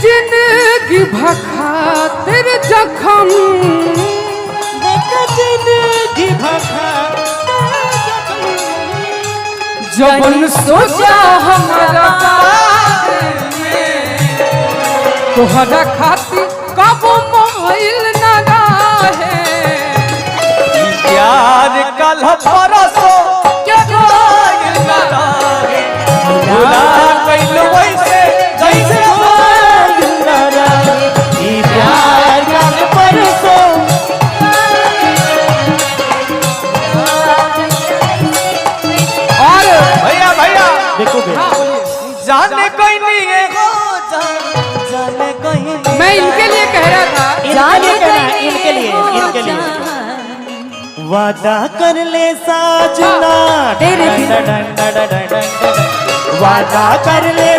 जिंदगी भखातिर जखम जिंदगी भखा जबन सोचा हमारा बारे में तोहरा खातिर कब मोइल न रहे प्यार कल परसो क्या गाइल न रहे भुला गइल वैसे जैसे गाइल न रहे ई प्यार कल परसो और भैया देखो हाँ, जाने कोई नहीं है जाने कोई नहीं मैं इनके लिए कह रहा था इनके लिए वादा कर ले साजना वादा कर ले